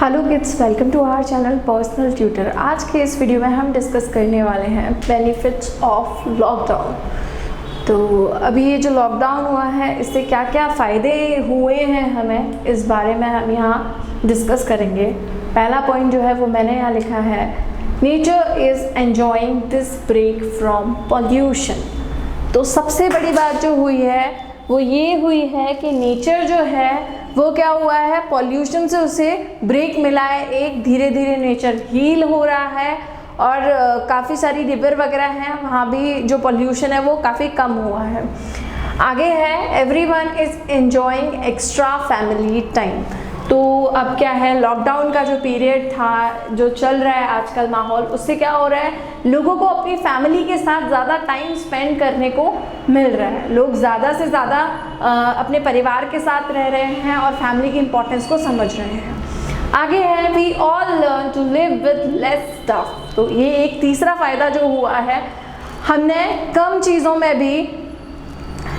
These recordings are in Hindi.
Hello kids, welcome to our channel personal tutor. आज के इस वीडियो में हम डिस्कस करने वाले हैं बेनिफिट्स ऑफ लॉकडाउन। तो अभी ये जो लॉकडाउन हुआ है इससे क्या क्या फ़ायदे हुए हैं हमें, इस बारे में हम यहाँ डिस्कस करेंगे। पहला पॉइंट जो है वो मैंने यहाँ लिखा है, nature is enjoying this break from pollution. तो सबसे बड़ी बात जो हुई है वो ये हुई है कि नेचर जो है वो क्या हुआ है, पॉल्यूशन से उसे ब्रेक मिला है। एक धीरे धीरे नेचर हील हो रहा है और काफ़ी सारी रिवर वगैरह हैं, वहाँ भी जो पॉल्यूशन है वो काफ़ी कम हुआ है। आगे है, everyone is enjoying extra family time. तो अब क्या है, लॉकडाउन का जो पीरियड था, जो चल रहा है आजकल माहौल, उससे क्या हो रहा है, लोगों को अपनी फैमिली के साथ ज़्यादा टाइम स्पेंड करने को मिल रहा है। लोग ज़्यादा से ज़्यादा अपने परिवार के साथ रह रहे हैं और फैमिली की इम्पोर्टेंस को समझ रहे हैं। आगे है, we all learn to live with less stuff. तो ये एक तीसरा फ़ायदा जो हुआ है, हमने कम चीज़ों में भी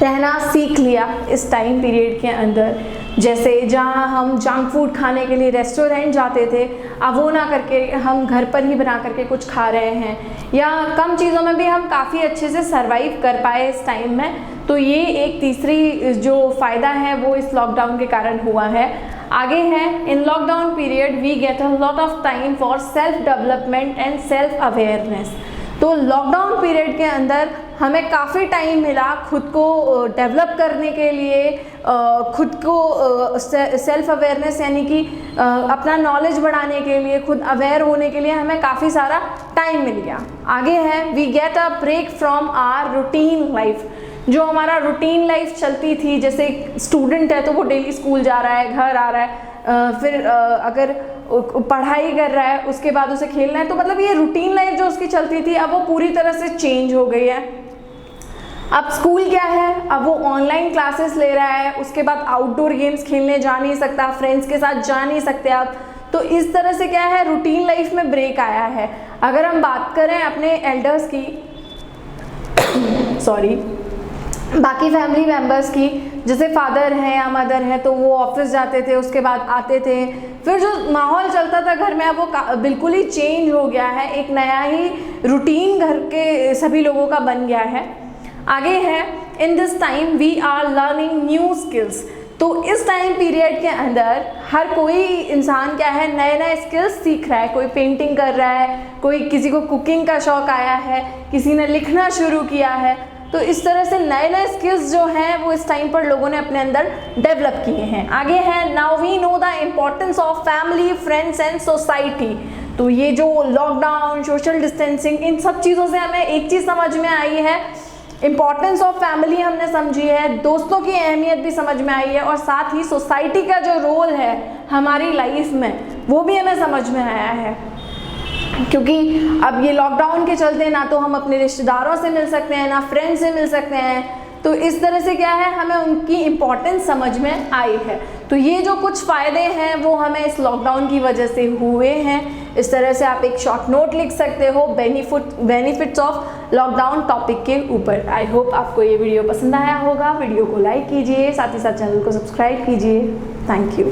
रहना सीख लिया इस टाइम पीरियड के अंदर। जैसे जहाँ हम जंक फूड खाने के लिए रेस्टोरेंट जाते थे, अब वो ना करके हम घर पर ही बना करके कुछ खा रहे हैं, या कम चीज़ों में भी हम काफ़ी अच्छे से सरवाइव कर पाए इस टाइम में। तो ये एक तीसरी जो फ़ायदा है वो इस लॉकडाउन के कारण हुआ है। आगे है, in lockdown period we get a lot of time for self development and self awareness. तो लॉकडाउन पीरियड के अंदर हमें काफ़ी टाइम मिला खुद को डेवलप करने के लिए, खुद को सेल्फ अवेयरनेस यानी कि अपना नॉलेज बढ़ाने के लिए, खुद अवेयर होने के लिए हमें काफ़ी सारा टाइम मिल गया। आगे है, we get a break from our routine life. जो हमारा रूटीन लाइफ चलती थी, जैसे स्टूडेंट है तो वो डेली स्कूल जा रहा है, घर आ रहा है, फिर अगर पढ़ाई कर रहा है, उसके बाद उसे खेलना है, तो मतलब ये रूटीन लाइफ जो उसकी चलती थी अब वो पूरी तरह से चेंज हो गई है। अब स्कूल क्या है, अब वो ऑनलाइन क्लासेस ले रहा है, उसके बाद आउटडोर गेम्स खेलने जा नहीं सकता, फ्रेंड्स के साथ जा नहीं सकते आप। तो इस तरह से क्या है, रूटीन लाइफ में ब्रेक आया है। अगर हम बात करें अपने एल्डर्स की बाकी फैमिली मेम्बर्स की, जैसे फादर हैं या मदर हैं, तो वो ऑफिस जाते थे, उसके बाद आते थे, फिर जो माहौल चलता था घर में अब वो बिल्कुल ही चेंज हो गया है। एक नया ही रूटीन घर के सभी लोगों का बन गया है। आगे है, in this time we are learning new skills. तो इस टाइम पीरियड के अंदर हर कोई इंसान क्या है, नए नए स्किल्स सीख रहा है। कोई पेंटिंग कर रहा है, कोई किसी को कुकिंग का शौक आया है, किसी ने लिखना शुरू किया है। तो इस तरह से नए नए स्किल्स जो हैं वो इस टाइम पर लोगों ने अपने अंदर डेवलप किए हैं। आगे है, now we know the importance of family, friends and society. तो ये जो लॉकडाउन, सोशल डिस्टेंसिंग, इन सब चीज़ों से हमें एक चीज़ समझ में आई है, इम्पॉर्टेंस ऑफ फैमिली हमने समझी है, दोस्तों की अहमियत भी समझ में आई है, और साथ ही सोसाइटी का जो रोल है हमारी लाइफ में वो भी हमें समझ में आया है। क्योंकि अब ये लॉकडाउन के चलते ना तो हम अपने रिश्तेदारों से मिल सकते हैं, ना फ्रेंड से मिल सकते हैं। तो इस तरह से क्या है, हमें उनकी इम्पोर्टेंस समझ में आई है। तो ये जो कुछ फ़ायदे हैं वो हमें इस लॉकडाउन की वजह से हुए हैं। इस तरह से आप एक शॉर्ट नोट लिख सकते हो बेनिफिट्स ऑफ लॉकडाउन टॉपिक के ऊपर। आई होप आपको ये वीडियो पसंद आया होगा। वीडियो को लाइक कीजिए, साथ ही साथ चैनल को सब्सक्राइब कीजिए। Thank you.